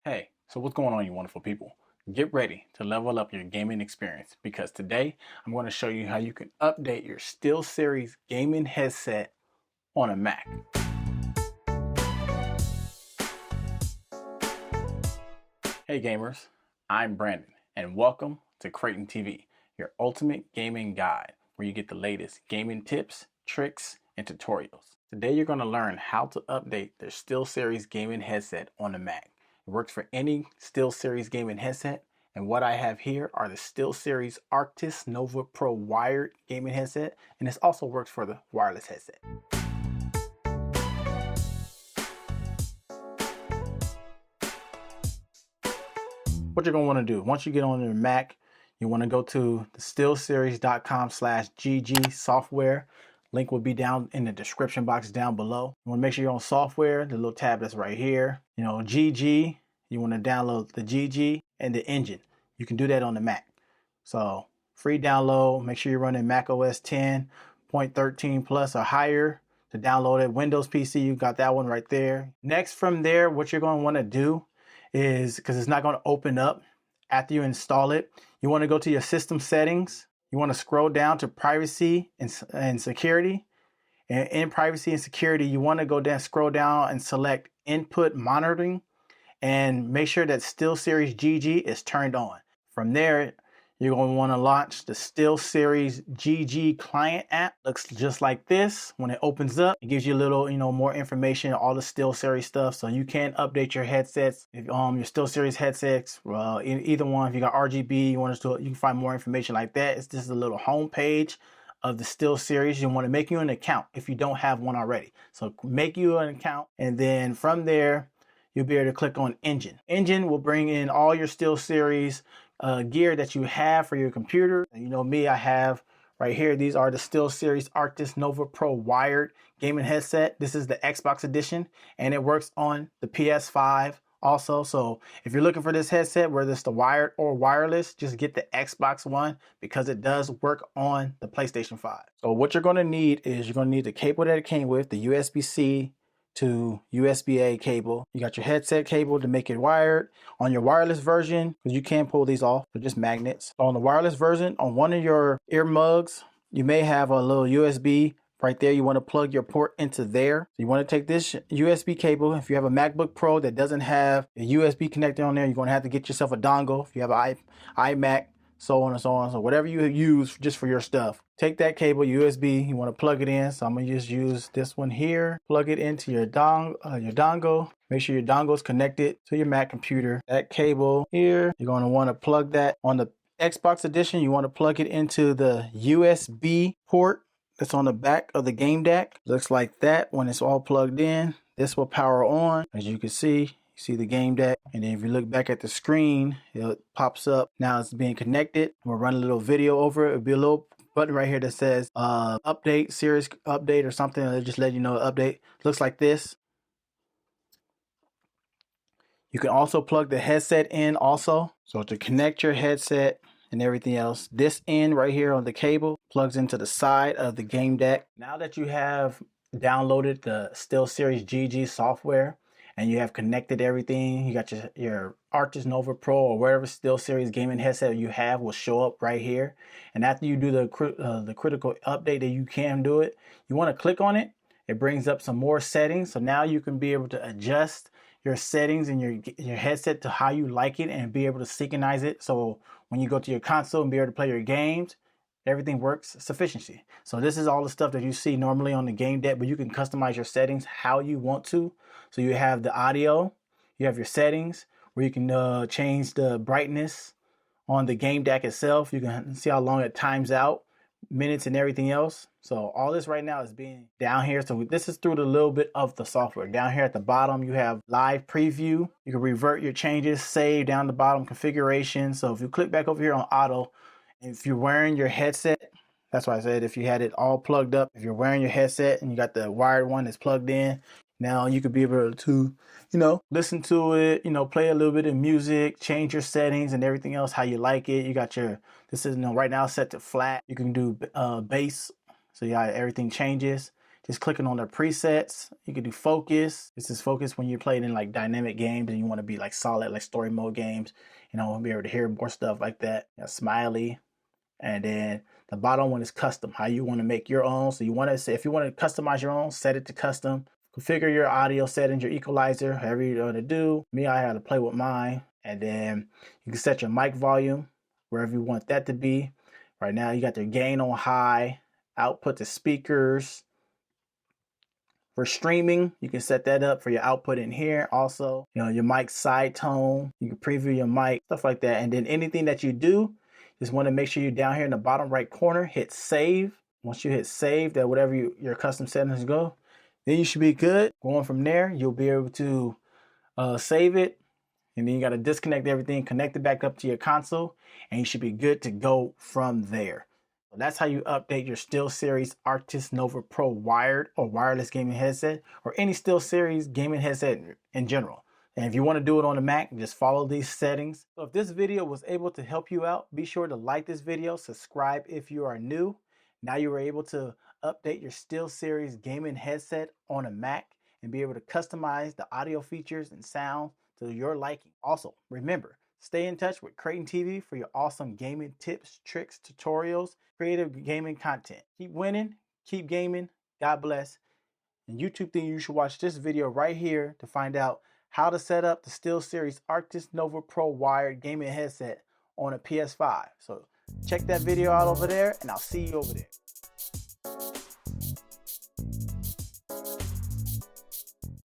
Hey, so what's going on, you wonderful people? Get ready to level up your gaming experience because today I'm going to show you how you can update your Steelseries gaming headset on a Mac. Hey gamers, I'm Brandon and welcome to CraytonTv, your ultimate gaming guide where you get the latest gaming tips, tricks, and tutorials. Today you're going to learn how to update the Steelseries gaming headset on the Mac. It works for any Steelseries gaming headset, and what I have here are the Steelseries Arctis Nova Pro wired gaming headset, and this also works for the wireless headset. What you're going to want to do, once you get on your Mac, you want to go to the steelseries.com/GG software. Link will be down in the description box down below. You want to make sure you're on software, the little tab that's right here. GG, you want to download the GG and the engine. You can do that on the Mac. So free download, make sure you're running macOS 10.13 plus or higher to download it. Windows PC, you got that one right there. Next from there, what you're going to want to do is, because it's not going to open up after you install it, you want to go to your system settings. You want to scroll down to privacy and security. And in privacy and security, you want to go down, scroll down and select input monitoring and make sure that Steelseries GG is turned on. From there, you're going to want to launch the Steelseries GG client app. Looks just like this. When it opens up, it gives you a little, more information, all the Steelseries stuff. So you can update your headsets. If your Steelseries headsets, either one, if you got RGB, you can find more information like that. It's just a little home page of the Steelseries. You want to make you an account if you don't have one already. So make you an account, and then from there, you'll be able to click on Engine. Engine will bring in all your Steelseries gear that you have for your computer. And you know me, I have right here, these are the Steelseries Arctis Nova Pro wired gaming headset. This is the Xbox edition, and it works on the PS5 also. So if you're looking for this headset, whether it's the wired or wireless, just get the Xbox one because it does work on the PlayStation 5. So what you're going to need is you're going to need the cable that it came with, the USB-C to USB-A cable. You got your headset cable to make it wired. On your wireless version, because you can pull these off, they're just magnets. So on the wireless version, on one of your earmugs, you may have a little USB right there. You want to plug your port into there. So you want to take this USB cable. If you have a MacBook Pro that doesn't have a USB connector on there, you're going to have to get yourself a dongle. If you have an iMac, so on and so on. So whatever you use just for your stuff, take that cable USB, you want to plug it in. So I'm going to just use this one here. Plug it into your dongle. Make sure your dongle is connected to your Mac computer. That cable here, you're going to want to plug that on the Xbox edition. You want to plug it into the USB port that's on the back of the game deck. Looks like that. When it's all plugged in, this will power on. As you can see, see the game deck, and then if you look back at the screen, it pops up. Now it's being connected. We'll run a little video over it. It'll be a little button right here that says update, series update or something. It'll just let you know update. Looks like this. You can also plug the headset in also. So to connect your headset and everything else, this end right here on the cable plugs into the side of the game deck. Now that you have downloaded the Steelseries GG software, and you have connected everything, you got your Arctis Nova Pro or whatever Steelseries gaming headset you have will show up right here. And after you do the critical update that you can do it, you want to click on it. It brings up some more settings. So now you can be able to adjust your settings in your headset to how you like it and be able to synchronize it. So when you go to your console and be able to play your games, everything works sufficiency. So this is all the stuff that you see normally on the game deck, but you can customize your settings how you want to. So you have the audio, you have your settings where you can change the brightness on the game deck itself. You can see how long it times out, minutes and everything else. So all this right now is being down here. So this is through the little bit of the software. Down here at the bottom, you have live preview. You can revert your changes, save down the bottom configuration. So if you click back over here on auto, if you're wearing your headset, that's why I said if you had it all plugged up, if you're wearing your headset and you got the wired one that's plugged in, now you could be able to, listen to it, play a little bit of music, change your settings and everything else how you like it. You got this is right now set to flat. You can do bass. So yeah, everything changes. just clicking on their presets. You can do focus. This is focus when you're playing in like dynamic games and you want to be like solid, like story mode games, you know, be able to hear more stuff like that. Smiley. And then the bottom one is custom, how you want to make your own. So you want to say, if you want to customize your own, set it to custom. Configure your audio settings, your equalizer, however you want to do. Me, I had to play with mine. And then you can set your mic volume wherever you want that to be. Right now, you got your gain on high, output to speakers. For streaming, you can set that up for your output in here. Also, you know, your mic side tone, you can preview your mic, stuff like that. And then anything that you do, just want to make sure you're down here in the bottom right corner, hit save. Once you hit save, that whatever your custom settings go, then you should be good. Going from there, you'll be able to save it. And then you got to disconnect everything, connect it back up to your console, and you should be good to go from there. So that's how you update your Steelseries Arctis Nova Pro wired or wireless gaming headset, or any Steelseries gaming headset in general. And if you want to do it on the Mac, just follow these settings. So if this video was able to help you out, be sure to like this video, subscribe if you are new. Now you are able to update your Steelseries gaming headset on a Mac and be able to customize the audio features and sound to your liking. Also, remember, stay in touch with CraytonTv for your awesome gaming tips, tricks, tutorials, creative gaming content. Keep winning, keep gaming, God bless. And YouTube thing, you should watch this video right here to find out how to set up the Steelseries Arctis Nova Pro wired gaming headset on a PS5. So check that video out over there, and I'll see you over there.